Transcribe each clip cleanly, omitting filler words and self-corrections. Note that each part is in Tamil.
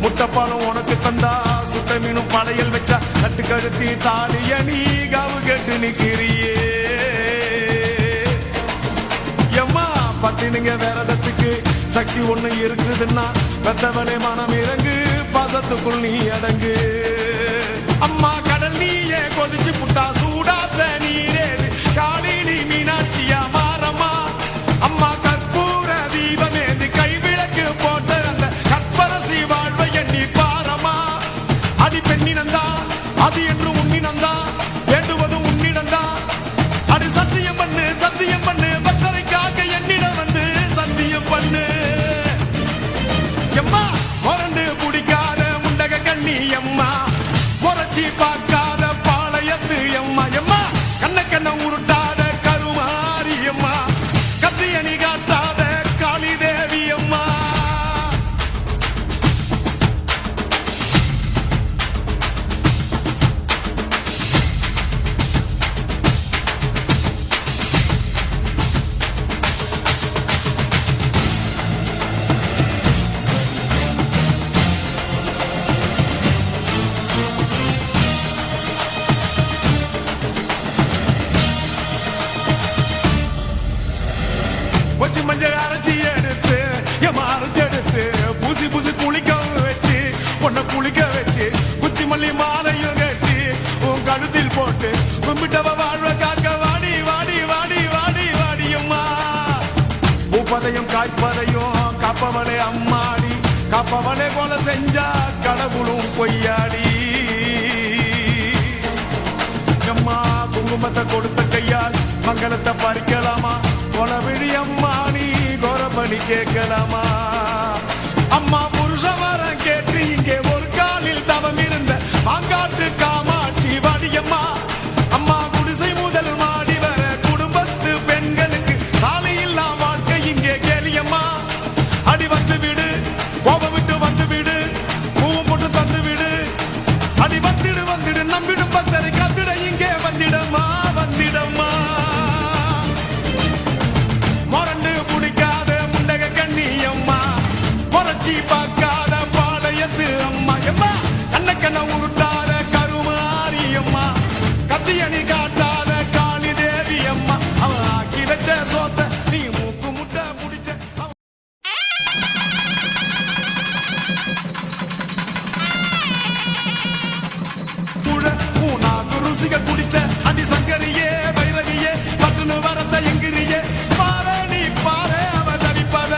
முட்டப்பாலம் உனக்கு தந்தா சுட்ட மீனும் படையல் வச்சா நட்டு கழுத்தி தாலிய நீ காவு கேட்டு நிக்கிறியே எம்மா பட்டினுங்க வேறதத்துக்கு சக்தி ஒண்ணு இருக்குதுன்னா பெத்தவனே மனம் இறங்கு பாசத்துக்குள் நீ அடங்கு அம்மா கடல் நீயே கொதிச்சு புட்டா சூடாத்த நீரேது காளினி மீனாட்சியா மாறம்மா அம்மா கற்பூர தீபமேந்தி கைவிளக்கு போட்ட அந்த கற்பரசி வாழ்வை எண்ணி பாரமா அடி பெண்ணினந்தா அது என்று உன்னினந்தா வேண்டுவதும் உன்னிடந்தா அது சத்தியம் பண்ணு பத்தரைக்காக என்னிடம் வந்து சத்தியம் பண்ணு எம்மா முரண்டு பிடிக்காத முண்டக கண்ணி எம்மா முறைச்சி பார்க்காத பாளையத்து எம்மா எம்மா கண்ண உருட்டாத கருமாரி எம்மா கத்தியணி காட்டாத காளி தேவி அம்மா கொஞ்சம் மஞ்சள் அரைச்சி எடுத்து எம்மா அரைச்சி எடுத்து பூசி பூசி குளிக்க வச்சு பொண்ணை குளிக்க வச்சு குச்சி மல்லி மாலையும் கட்டி உன் கழுத்தில் போட்டு கும்பிட்டவ வாழ்வ காக்க வாடி வாடி வாடி வாடி வாடி அம்மா பூப்பதையும் காய்ப்பதையும் காப்பவளே அம்மாடி காப்பவளே போல செஞ்சா கடவுளும் பொய்யாடி குங்குமத்தை கொடுத்த கையால் மங்களத்தை பறிக்கலாமா கொலவிழி அம்மா நீ கோரப்படி கேட்கலாமா அம்மா புருஷ வரம் கேட்டு இங்கே ஒரு காலில் தவம் இருந்த மாங்காட்டு காமாட்சி வாடியம்மா அம்மா குடிசை முதல் மாடி வர குடும்பத்து பெண்களுக்கு சாலையில்லா வாழ்க்கை இங்கே கேளியம்மா அடி வந்து விடு கோபம் விட்டு வந்து விடு பூவும் போட்டு தந்து விடு அடி வந்துடு வந்துடு நம்பிடும் பத்தரை கத்திட இங்கே வந்திடம்மா வந்திடம்மா மொரண்டு பிடிக்காத முண்டக கண்ணியம்மா முறைச்சி பார்க்காத பாளையத்து அம்மா எம்மா கண்ண உருட்டாத கருமாரியம்மா கத்தியணி காட்டாத காளி தேவி அம்மா அவன் ஆக்கி வச்ச சோத்த நீ மூக்கு முட்டை முடிச்ச மூணாக்கு ருசிக குடிச்ச அடி சங்கரியே வைரவியே சட்டுன்னு வரத்த எங்கிரியே பாரு நீ பாரு அவ தடிப்பத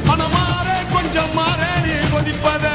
மனமாற கொஞ்சம் மாற நீ கொதிப்பத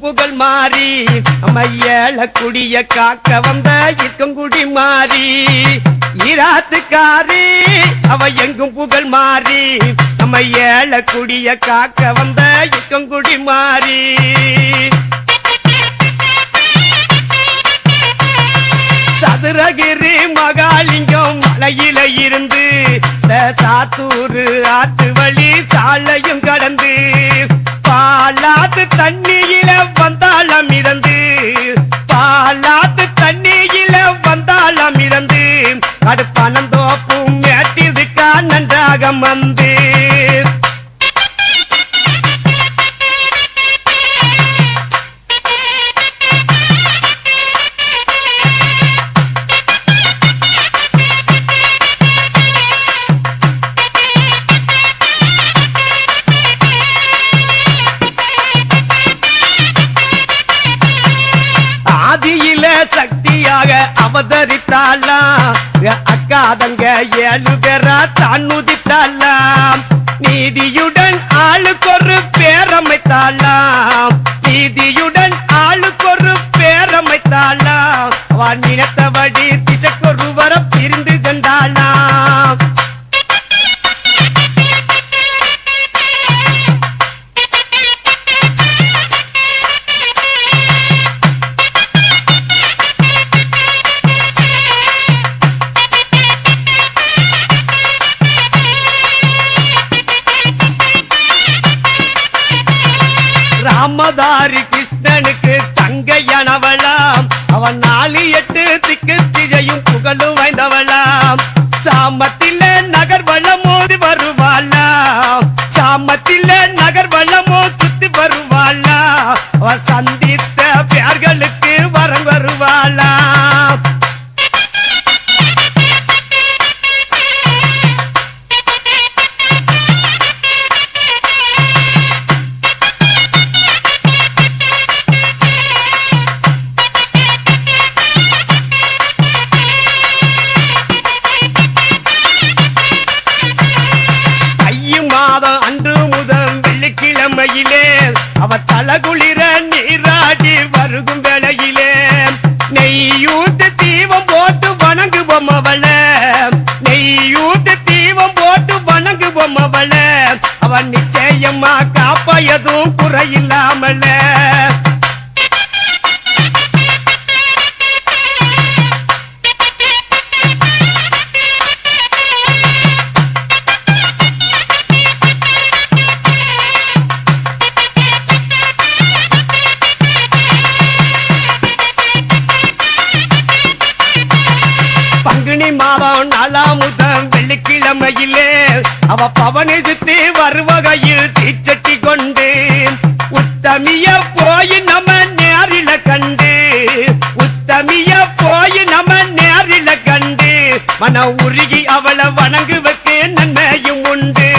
புகழ் மாறி நம்ம ஏழக்குடிய காக்க வந்த இருக்கங்குடி மாறி ஈராத்துக்காரி அவ எங்கும் புகழ் மாறி நம்ம ஏழக்குடிய காக்க வந்த இருக்கங்குடி மாறி சதுரகிரி மகாலிங்கம் மலையில இருந்து சாத்தூர் ஆத்து வழி சாலையும் கடந்து பாலாத்து தண்ணியில வந்தாளம் இறந்து பாலாத்து தண்ணியில வந்தாளம் இறந்து அது பனந்தோப்பும் மேட்டிருக்கா நன்றாக வந்து சக்தியாக அவதரித்தாலாம் அக்காதங்க 7 பேரா தானுதித்தாலாம் நீதியுடன் ஆளுக்கொரு பேரமைத்தாலாம் நீதியுடன் ஆளுக்கொரு பேரமைத்தாலாம் அவன் நினைத்தபடி திசைக்கொரு வர பிரிந்து சென்றாலாம் ராமதாரி கிருஷ்ணனுக்கு தங்கையானவளாம் அவன் 4-8 திக்கு திசையும் புகழும் வாய்ந்தவளாம் சாமத்தில நகர் வளமோதி வருவாளாம் சாமத்தில நகர் வளமோ சுத்தி வருவாளாம் அவன் சந்தித்த பேர்களுக்கு வரம் வருவாளாம் அன்று முதல் வெள்ளிக்கிழமையிலே அவ தலகுளிர நீராடி வருகும் வேளையிலே நெய்யூத்து தீபம் போட்டு வணங்குவோம் அவள நெய்யூத்து தீபம் போட்டு வணங்குவோம் அவள அவன் நிச்சயமா காப்பயதும் குறையில்லாமல பங்குனி மாதம் 4 வெள்ளிக்கிழமையிலே அவ பவனி சுத்தி வருவகையில் தீச்சட்டி கொண்டு உத்தமிய போய் நம்ம நேரில கண்டு உத்தமிய போய் நம்ம நேரில கண்டு மன உருகி அவளை வணங்குவதற்கு நன்மையும் உண்டு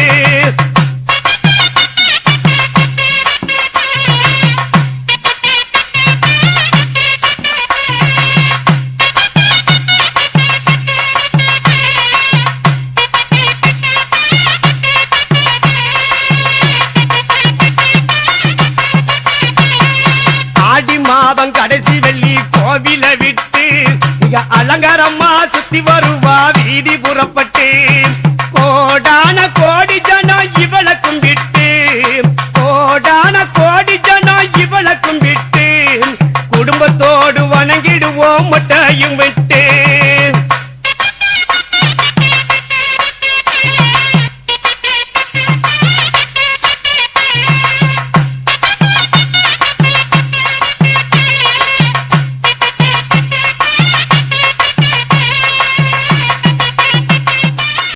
மாதம் கடைசி வெள்ளி கோவில விட்டு மிக அலங்காரமா சுத்தி வருவா வீதி புறப்பட்டு கோடான கோடி ஜன